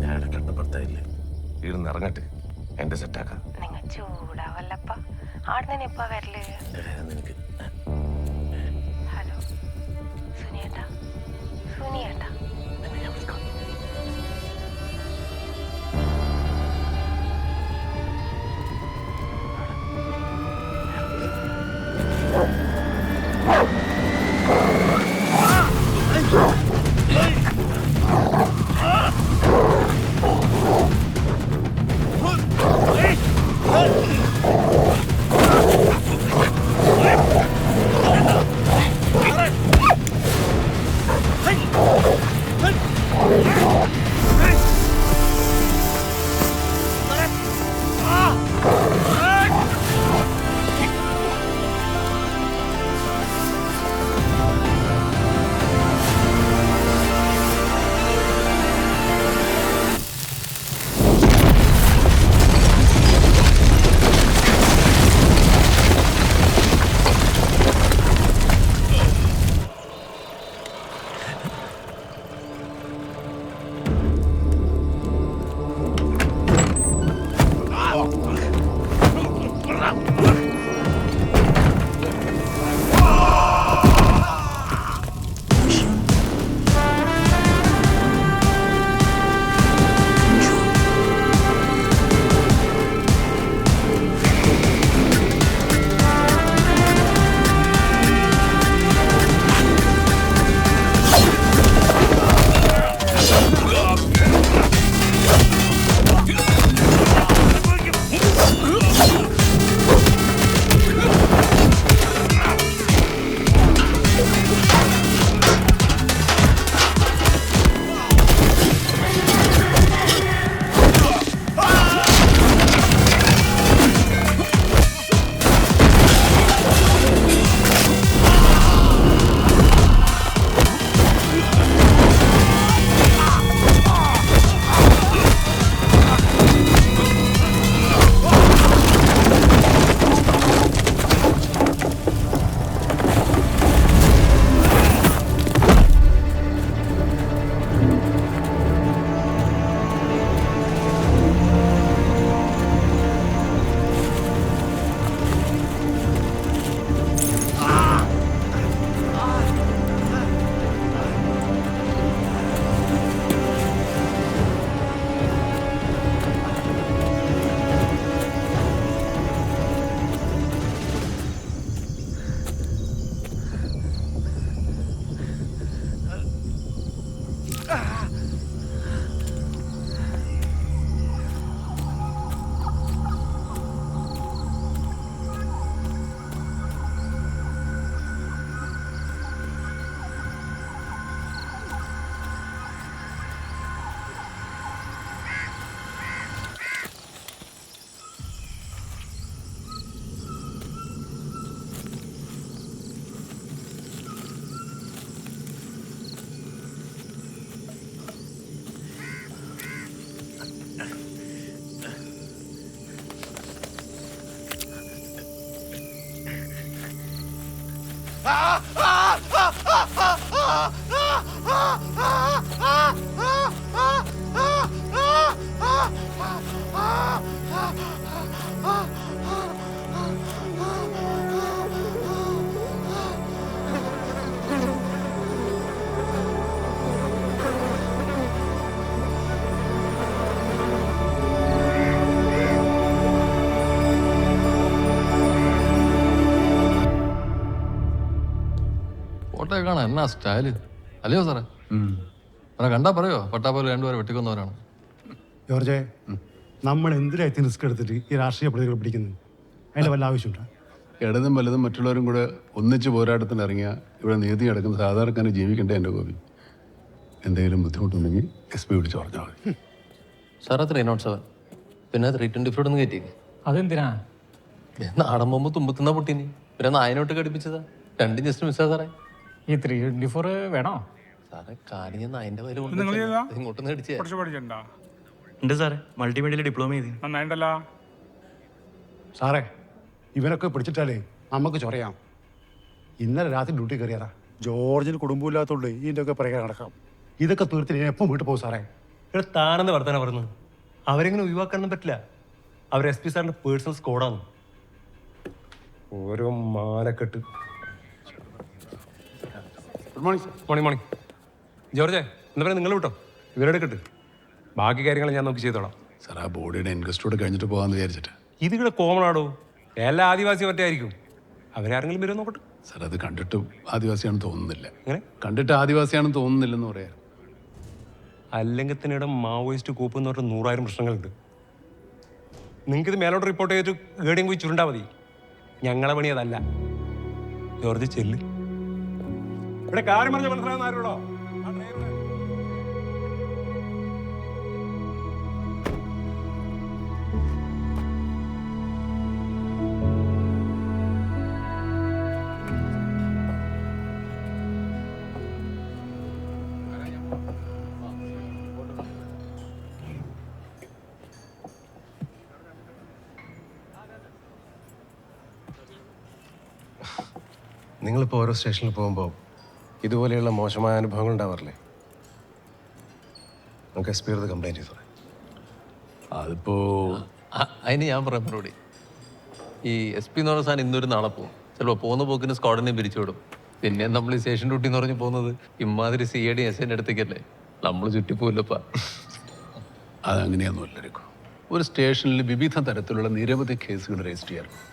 ഞാൻ കണ്ടപ്പുറത്തായില്ലേ ഇരുന്ന് ഇറങ്ങട്ടെ എന്റെ സെറ്റാക്കാം. നിങ്ങൾ ചൂടാവല്ലപ്പ ആടുന്നതിന് ഇപ്പൊ വരല്. നിനക്ക് ഹലോ സുനിയേട്ടാ, സുനിയേട്ടാ. ഞാൻ വിളിക്കാം. ഫോട്ടോ കാണാൻ എന്നാ സ്റ്റൈല് അല്ലയോ സാറേ? അവനെ കണ്ടാ പറയോ പട്ടാപ്പകൽ രണ്ടുപേരെ വെട്ടിക്കൊന്നവരാണ്. ജോർജെ, നമ്മൾ എന്തിനായി റിസ്ക് എടുത്തിട്ട് ഈ രാഷ്ട്രീയ പ്രതികൾ പിടിക്കുന്നത്? അതിൻ്റെ വല്ല ആവശ്യമുണ്ടോ? ഇടതും വലതും മറ്റുള്ളവരും കൂടെ ഒന്നിച്ച് പോരാട്ടത്തിന് ഇറങ്ങിയ ഇവിടെ നീതി കിടക്കുന്ന സാധാരണക്കാരന് ജീവിക്കേണ്ട എൻ്റെ ഗോപി. എന്തെങ്കിലും ബുദ്ധിമുട്ടുണ്ടെങ്കിൽ SP വിളിച്ച് പറഞ്ഞാൽ മതി. സാറേ 307 പിന്നെ 324 ഒന്ന് കയറ്റിയേക്ക്. അതെന്തിനാ? നാടൻ പോകുമ്പോൾ തുമ്പത്തുന്ന പൊട്ടിനി പിന്നെ നായനോട്ട് കടിപ്പിച്ചതാ. രണ്ടും ജസ്റ്റ് മിസ്സാ സാറേ. ഈ 324 വേണോ സാറേ? കാര്യം ഞാൻ നായന്റെ വയല് ഇങ്ങോട്ടൊന്ന് അടിച്ചേ. ഉണ്ട് സാറേ, മൾട്ടിമീഡിയയിൽ ഡിപ്ലോമ ചെയ്തു. നന്നായിട്ടല്ലോ സാറേ. ഇവരൊക്കെ പിടിച്ചിട്ടാലേ നമുക്ക് ചൊറയാം. ഇന്നലെ രാത്രി ഡ്യൂട്ടി കയറിയതാ. ജോർജിന് കുടുംബമില്ലാത്തതുകൊണ്ട് ഇതിൻ്റെയൊക്കെ പ്രകാരം നടക്കാം. ഇതൊക്കെ തീർത്തിട്ട് എപ്പം വീട്ടിൽ പോകും സാറേ? ഇവിടെ താനെന്ന് വർത്താനം പറഞ്ഞു. അവരെങ്ങനെ ഒഴിവാക്കാനൊന്നും പറ്റില്ല. അവർ SP സാറിന്റെ പേഴ്സണൽ സ്കോഡാണ്. ഓരോ മാലക്കെട്ട്. Good morning sir. Morning morning. ജോർജെ, എന്താ പറയുക, നിങ്ങൾ വിട്ടോ, ഇവരുടെ കിട്ട്. ബാക്കി കാര്യങ്ങൾ ഞാൻ നോക്കി ചെയ്തോളാം. സാർ ആ ബോഡിയുടെ ഇൻക്വസ്റ്റോടെ കഴിഞ്ഞിട്ട് പോകാമെന്ന് വിചാരിച്ചിട്ട്. ഇതിവിടെ കോമൺ ആടോ, എല്ലാ ആദിവാസിയും മറ്റേ ആയിരിക്കും. അവരാരെങ്കിലും വരുമോ നോക്കട്ടെ. സാർ അത് കണ്ടിട്ട് ആദിവാസിയാണെന്ന് തോന്നുന്നില്ല. എങ്ങനെ? കണ്ടിട്ട് ആദിവാസിയാണെന്ന് തോന്നുന്നില്ലെന്ന് പറയാം. അല്ലെങ്കിൽ തന്നെ ഇവിടെ മാവോയിസ്റ്റ് കൂപ്പ് എന്ന് പറഞ്ഞ 100,000 പ്രശ്നങ്ങളുണ്ട്. നിങ്ങൾക്കിത് മേലോട്ട് റിപ്പോർട്ട് ചെയ്തിട്ട് ഗേഡിയും പോയി ചുരുണ്ടാ മതി. ഞങ്ങളെ പണി അതല്ല. ജോർജ് ചെല്ല്. ഇവിടെ കാര്യം പറഞ്ഞ മനസ്സിലാവുന്ന ആരുള്ളോ? നിങ്ങളിപ്പോൾ ഓരോ സ്റ്റേഷനിൽ പോകുമ്പോൾ ഇതുപോലെയുള്ള മോശമായ അനുഭവങ്ങൾ ഉണ്ടാവാറില്ലേ? നമുക്ക് SP എടുത്ത് കംപ്ലൈൻറ്റ് ചെയ്തോളെ. അതിപ്പോ അതിന് ഞാൻ പറയാം മറുപടി. ഈ SP എന്ന് പറഞ്ഞ സാധനം ഇന്നൊരു നാളെ പോകും. ചിലപ്പോൾ പോകുന്ന പോക്കിന് സ്ക്വാഡിനെ പിരിച്ചു വിടും. പിന്നെ നമ്മൾ ഈ സ്റ്റേഷൻ ഡ്യൂട്ടി എന്ന് പറഞ്ഞ് പോകുന്നത് ഇമാതിരി CID SN അടുത്തേക്കല്ലേ. നമ്മൾ ചുറ്റിപ്പോയില്ലപ്പാ. അതങ്ങനെയൊന്നുമില്ല. ഒരു സ്റ്റേഷനിൽ വിവിധ തരത്തിലുള്ള നിരവധി കേസുകൾ രജിസ്റ്റർ ചെയ്യാറുണ്ട്.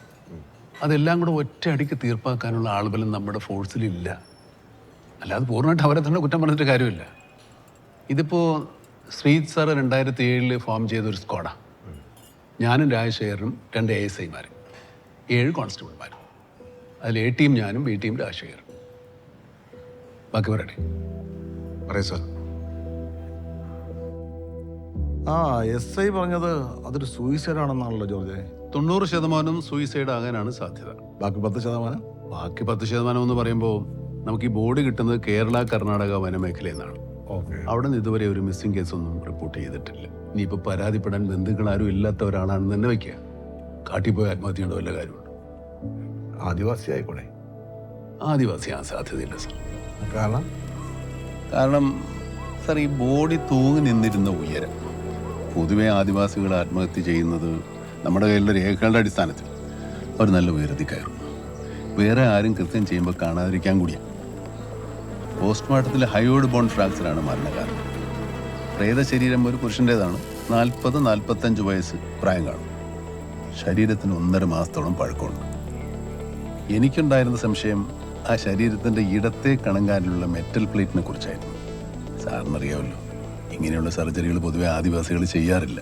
അതെല്ലാം കൂടെ ഒറ്റയടിക്ക് തീർപ്പാക്കാനുള്ള ആളുകളും നമ്മുടെ ഫോഴ്സിലില്ല. അല്ലാതെ പൂർണ്ണമായിട്ട് അവരെ തന്നെ കുറ്റം പറഞ്ഞിട്ട് കാര്യമില്ല. ഇതിപ്പോൾ ശ്രീത് സാറ് 2007 ഫോം ചെയ്തൊരു സ്ക്വാഡാണ്. ഞാനും രാജശേഖരനും 2 ASIമാരും 7 കോൺസ്റ്റബിൾമാരും. അതിൽ A ടീം ഞാനും B ടീം രാജശേഖരൻ. ബാക്കി പറയട്ടെ. പറയൂ സാർ. SI പറഞ്ഞത് അതൊരു സൂയിസൈഡ് ആണെന്നാണല്ലോ ജോർജ്. 90% സൂയിസൈഡ് ആകാനാണ് സാധ്യത. ബാക്കി 10%? ബാക്കി 10% എന്ന് പറയുമ്പോൾ നമുക്ക് ഈ ബോഡി കിട്ടുന്നത് കേരള കർണാടക വനമേഖലയിൽ നിന്നാണ്. അവിടെ നിന്ന് ഇതുവരെ ഒരു മിസ്സിംഗ് കേസൊന്നും റിപ്പോർട്ട് ചെയ്തിട്ടില്ല. ഇനിയിപ്പോൾ പരാതിപ്പെടാൻ ബന്ധുക്കൾ ആരും ഇല്ലാത്ത ഒരാളാണെന്ന് തന്നെ വയ്ക്കുക. കാട്ടിപ്പോയി ആത്മഹത്യയുടെ വല്ല കാര്യമുണ്ട്? ആദിവാസി ആയിക്കോട്ടെ. ആദിവാസിയാൻ സാധ്യതയില്ല സാർ. കാരണം സാർ ഈ ബോഡി തൂങ്ങി നിന്നിരുന്ന ഉയരം, പൊതുവെ ആദിവാസികൾ ആത്മഹത്യ ചെയ്യുന്നത് നമ്മുടെ കയ്യിലുള്ള രേഖകളുടെ അടിസ്ഥാനത്തിൽ അവർ നല്ല ഉയരത്തിൽ കയറും. വേറെ ആരും കൃത്യം ചെയ്യുമ്പോൾ കാണാതിരിക്കാൻ കൂടിയാണ്. പോസ്റ്റ്മോർട്ടത്തിൽ ഹയോഡ് ബോൺ ഫ്രാക്ചറാണ് മരണകാരണം. പ്രേതശരീരം ഒരു പുരുഷൻ്റേതാണ്. 40-45 വയസ്സ് പ്രായം കാണും. ശരീരത്തിന് 1.5 മാസത്തോളം പഴക്കമുണ്ട്. എനിക്കുണ്ടായിരുന്ന സംശയം ആ ശരീരത്തിൻ്റെ ഇടത്തെ കണങ്ങാനുള്ള മെറ്റൽ പ്ലേറ്റിനെ കുറിച്ചായിരുന്നു. സാറിനറിയാമല്ലോ, ഇങ്ങനെയുള്ള സർജറികൾ പൊതുവെ ആദിവാസികൾ ചെയ്യാറില്ല.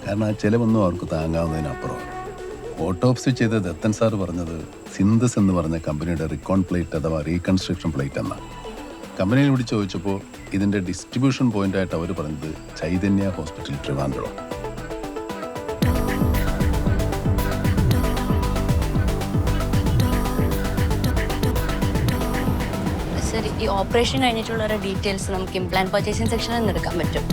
കാരണം ആ ചിലവൊന്നും അവർക്ക് താങ്ങാവുന്നതിനപ്പുറമാണ്. ഓട്ടോപ്സി ചെയ്ത ദത്തൻ സാർ പറഞ്ഞത് സിന്തസ് എന്ന് പറഞ്ഞ കമ്പനിയുടെ റിക്കോൺ പ്ലേറ്റ് അഥവാ റീകൺസ്ട്രക്ഷൻ പ്ലേറ്റ് എന്നാണ്. കമ്പനിയിൽ വിളിച്ച് ചോദിച്ചപ്പോൾ ഇതിൻ്റെ ഡിസ്ട്രിബ്യൂഷൻ പോയിൻ്റായിട്ട് അവർ പറഞ്ഞത് ചൈതന്യ ഹോസ്പിറ്റൽ ട്രിവാൻഡ്രം. സർ, ഈ ഓപ്പറേഷൻ കഴിഞ്ഞിട്ടുള്ള ഡീറ്റെയിൽസ് നമുക്ക് ഇംപ്ലാന്റ് പർച്ചേസിംഗ് സെക്ഷനിൽ നിന്ന് എടുക്കാൻ പറ്റും.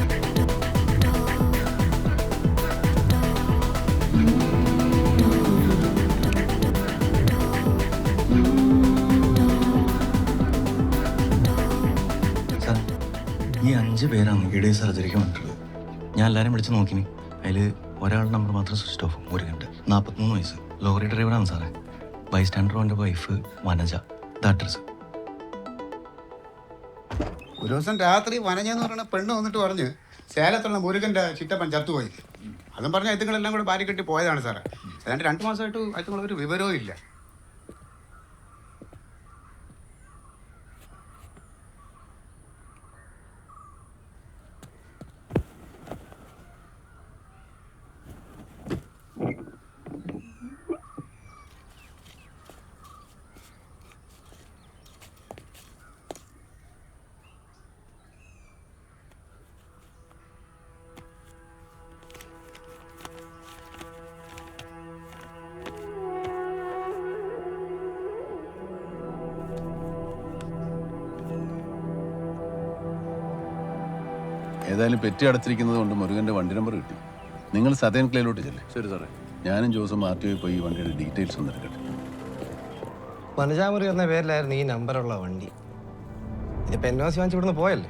സാർ, ഈ 5 പേരാണ് ഈടെ സർജറിക്ക് വന്നിട്ടുള്ളത്. ഞാൻ എല്ലാവരും വിളിച്ച് നോക്കിനി. അതിൽ ഒരാളുടെ നമ്പർ മാത്രം സ്വിച്ച് ഓഫ്. മുരുകൻ്റെ 43 വയസ്സ്, ലോറി ഡ്രൈവറാണ് സാറേ. ബൈസ്റ്റാൻഡറും എൻ്റെ വൈഫ് വനജ. ഇത് അഡ്രസ്സ്. ഒരു ദിവസം രാത്രി വനഞ്ഞെന്ന് പറയുന്ന പെണ്ണ് വന്നിട്ട് പറഞ്ഞ് സേലത്തുള്ള മുരുകൻ്റെ ചിറ്റപ്പൻ ചത്തുപോയി. അതും പറഞ്ഞ അയത്തുങ്ങളെല്ലാം കൂടെ ഭാര്യ കെട്ടി പോയതാണ് സാറേ. ഏതാണ്ട് 2 മാസമായിട്ട് അയത്തുങ്ങളൊരു വിവരവും ഇല്ല. ഏതായാലും പെറ്റി അടച്ചിരിക്കുന്നത് കൊണ്ട് മുരുകൻ്റെ വണ്ടി നമ്പർ കിട്ടി. നിങ്ങൾ സതേൺ ക്ലയിലോട്ട് ചെല്ലേ. ശരി സാറേ. ഞാനും ജോസും RTO പോയി ഈ വണ്ടിയുടെ ഡീറ്റെയിൽസ് ഒന്ന് എടുക്കട്ടെ. വനജാമുറി എന്ന പേരിലായിരുന്നു ഈ നമ്പറുള്ള വണ്ടി. ഇതിപ്പോൾ NOC വാങ്ങിച്ച് ഇവിടുന്ന് പോയല്ലോ.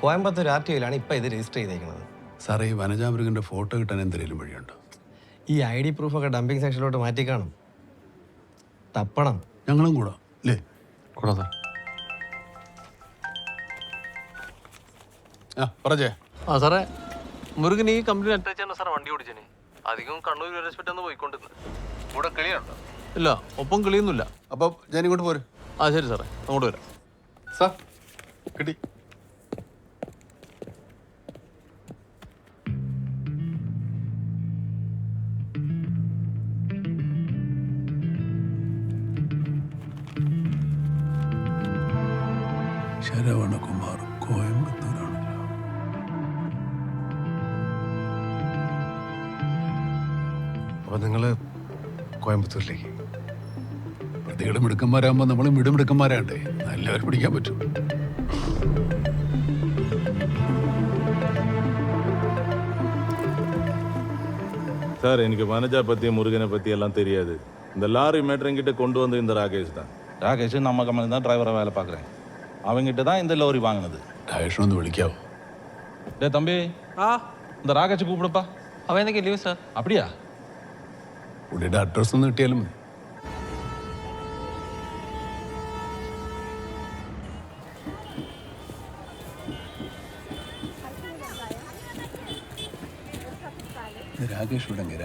കോയമ്പത്തൂർ RTOയിലാണ് ഇപ്പം ഇത് രജിസ്റ്റർ ചെയ്തേക്കുന്നത്. സാറേ ഈ വനജാമൃഗൻ്റെ ഫോട്ടോ കിട്ടാൻ എന്തെങ്കിലും വഴിയുണ്ടോ? ഈ ID പ്രൂഫൊക്കെ ഡംപിങ് സെക്ഷനിലോട്ട് മാറ്റി കാണും. തപ്പണം. ഞങ്ങളും കൂടാ അല്ലേ? കൂടാ സാർ. ആ പറഞ്ഞേ. ആ സാറേ, മുരുകൻ ഈ കമ്പനി അറ്റാച്ചാണ് സാറേ വണ്ടി ഓടിച്ചേനെ. അധികം കണ്ണൂർ വിരസ്പെട്ടെന്ന് പോയിക്കൊണ്ടിരുന്നത്. കൂടെ കിളിയുണ്ടോ? ഇല്ല, ഒപ്പം കിളിയൊന്നുമില്ല. അപ്പം ഞാൻ ഇങ്ങോട്ട് പോരും. ആ ശരി സാറേ, അങ്ങോട്ട് വരാം. സാർ കിട്ടി. ശരവണകുമാർ കോയമ്പത്തൂരാണല്ലോ. അപ്പോൾ നിങ്ങൾ കോയമ്പത്തൂരിലേക്ക്? പ്രതികൾ മിടുക്കന്മാരാകുമ്പോൾ നമ്മളും മിടുമിടുക്കന്മാരാണ്ടേ, നല്ലവർ പിടിക്കാൻ പറ്റും. சார் எனக்கு வனஜா பற்றி முருகனை பற்றி எல்லாம் தெரியாது. இந்த லாரி மேட்டருங்கிட்ட கொண்டு வந்து இந்த ராகேஷ் தான். ராகேஷ் நம்ம கம்பெனி தான் டிரைவரை வேலை பார்க்குறேன். அவங்ககிட்ட தான் இந்த லோரி வாங்கினது. രാജേഷിനൊന്ന് വിളിക്കാവോ? டே தம்பி, இந்த ராகேஷ் கூப்பிடுப்பா. അവൻ എന്തൊക്കെ ലീവ് സാർ? அப்படியா? പുള്ളിയുടെ അഡ്രസ് ഒന്ന് കിട്ടിയാലും മതി. രാകേഷ് വിടങ്ങി.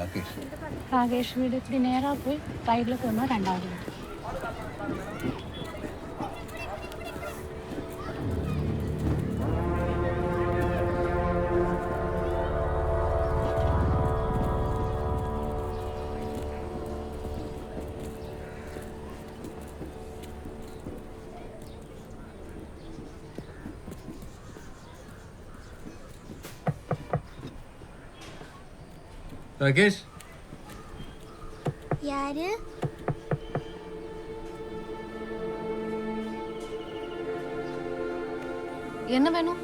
രാകേഷ് വീട് ഇത്തിരി നേരാ പോയി റൈഡിലേക്ക് വന്നാൽ രണ്ടാമത് വീട്. രാകേഷ് யாரு? என்ன வேணும்?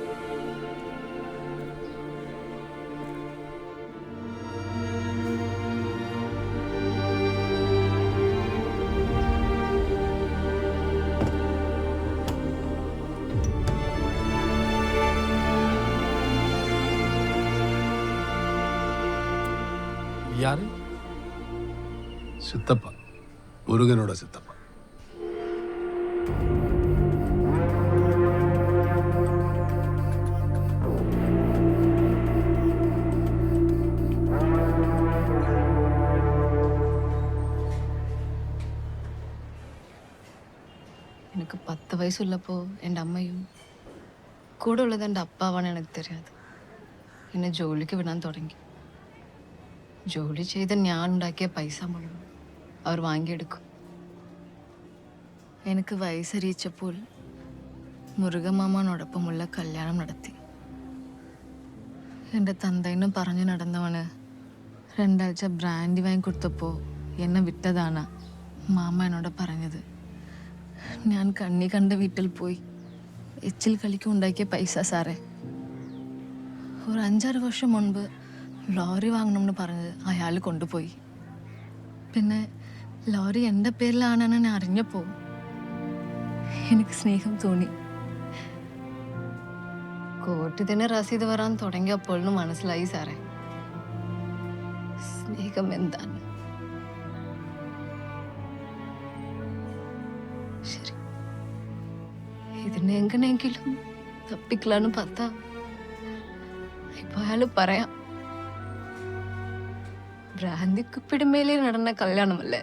யாரு? സിത്തപ്പ, മുരുകനോட സിത്തപ്പ. எனக்கு 10 வயசு உள்ளப்போ என் அம்மையும் கூட உள்ளது என் அப்பாவான்னு எனக்கு தெரியாது. എന്നെ ജോലിക്ക് വിടാൻ തുടങ്ങി. ജോലി ചെയ്ത് ഞാൻ ഉണ്ടാക്കിയ പൈസ മുഴുവൻ അവർ വാങ്ങിയെടുക്കും. എനിക്ക് വയസ്സറിയിച്ചപ്പോൾ മുരുകമാമനോടൊപ്പമുള്ള കല്യാണം നടത്തി. എൻ്റെ തന്തേനും പറഞ്ഞു നടന്നവന് 2 ആഴ്ച ബ്രാൻഡി വാങ്ങിക്കൊടുത്തപ്പോൾ എന്നെ വിട്ടതാണ് മാമ എന്നോട് പറഞ്ഞത്. ഞാൻ കണ്ണി കണ്ട വീട്ടിൽ പോയി എച്ചിൽ കളിക്ക് ഉണ്ടാക്കിയ പൈസ സാറേ. ഒരു 5-6 വർഷം മുൻപ് ലോറി വാങ്ങണമെന്ന് പറഞ്ഞ് അയാൾ കൊണ്ടുപോയി. പിന്നെ ലോറി എൻ്റെ പേരിലാണെന്ന് ഞാൻ അറിഞ്ഞപ്പോൾ എനിക്ക് സ്നേഹം തോന്നി. കോർട്ടിൽ തന്നെ രസീത് വരാൻ തുടങ്ങിയപ്പോഴും മനസ്സിലായി സാറേ സ്നേഹം എന്താണ്. ശരി, ഇതിനെ എങ്ങനെയെങ്കിലും തപ്പിക്കലാന്ന് പത്താ ഇപ്പൊ അയാൾ പറയാം ഭ്രാന്തിക്കുപ്പിടുമേലേ നടന്ന കല്യാണമല്ലേ,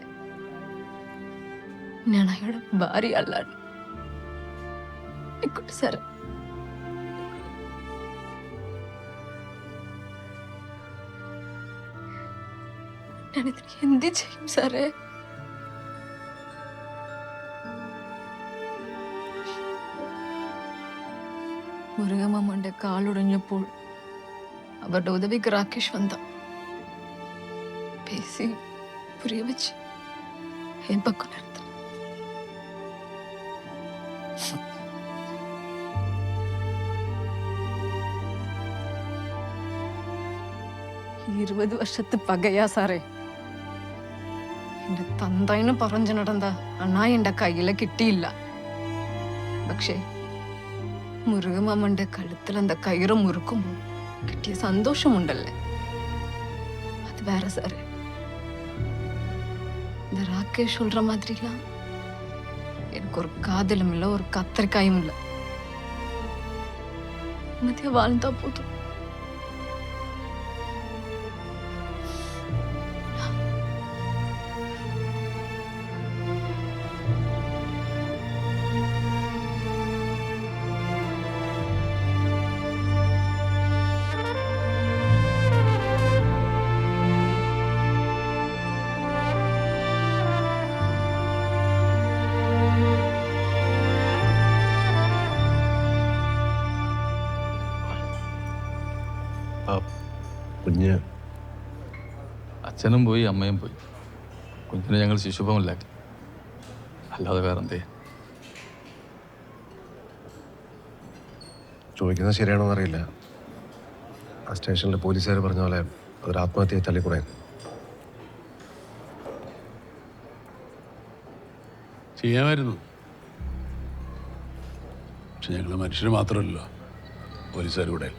ഞാൻ അയാളുടെ ഭാര്യ അല്ലാണ്. സാറേ ഞാനിതിന് എന്ത് ചെയ്യും സാറേ? മുരുകമ്മന്റെ കാലുടഞ്ഞപ്പോൾ അവരുടെ ഉദവിക്ക് രാകേഷ് വന്ന പേസി പുരിയ വെച്ച് എൻ പക്കം നിർത്ത. ഈ 20 വർഷത്തെ പകയാ സാറേ. എന്റെ തന്തയിന് പറഞ്ഞു നടന്ന അണ്ണാ എന്റെ കയ്യില് കിട്ടിയില്ല. പക്ഷേ മുരുകമ്മന്റെ കഴുത്തിൽ എന്താ കയറ് മുറുക്കുമ്പോൾ കിട്ടിയ സന്തോഷമുണ്ടല്ലേ, அது வேற சார். இந்த ராகேஷ் சொல்ற மாதிரிலாம் எனக்கு ஒரு காதலும் இல்லை, ஒரு கத்திரிக்காயும் இல்லை. நிம்மதியா வாழ்ந்தா போதும். കുഞ്ഞ് അച്ഛനും പോയി, അമ്മയും പോയി. കുഞ്ഞിനെ ഞങ്ങൾ ശിശുഭവനിലാക്കി. അല്ലാതെ വേറെന്തേ? ചോദിക്കുന്നത് ശരിയാണോന്ന് അറിയില്ല. ആ സ്റ്റേഷനിലെ പോലീസുകാർ പറഞ്ഞ പോലെ അതൊരു ആത്മഹത്യയെ തള്ളിക്കൂടെ. ചെയ്യാമായിരുന്നു. പക്ഷെ ഞങ്ങൾ മനുഷ്യർ മാത്രമല്ലല്ലോ, പോലീസുകാർ കൂടെ.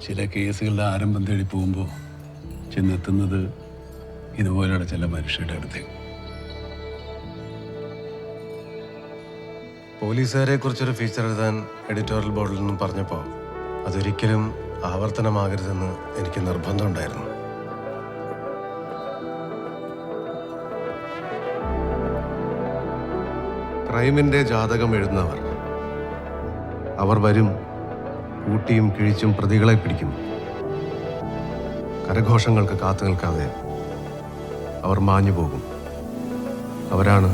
ചില കേസുകളുടെ ആരംഭം തേടി പോകുമ്പോൾ ചെന്നെത്തുന്നത് ഇതുപോലെയുള്ള ചില മനുഷ്യരുടെ അടുത്തേക്ക്. പോലീസുകാരെ കുറിച്ചൊരു ഫീച്ചർ എഴുതാൻ എഡിറ്റോറിയൽ ബോർഡിൽ നിന്നും പറഞ്ഞപ്പോൾ അതൊരിക്കലും ആവർത്തനമാകരുതെന്ന് എനിക്ക് നിർബന്ധമുണ്ടായിരുന്നു. ക്രൈമിൻ്റെ ജാതകം എഴുതുന്നവർ അവർ വരും, കൂട്ടിയും കിഴിച്ചും പ്രതികളെ പിടിക്കും. കരഘോഷങ്ങൾക്ക് കാത്തു നിൽക്കാതെ അവർ മാഞ്ഞു പോകും. അവരാണ്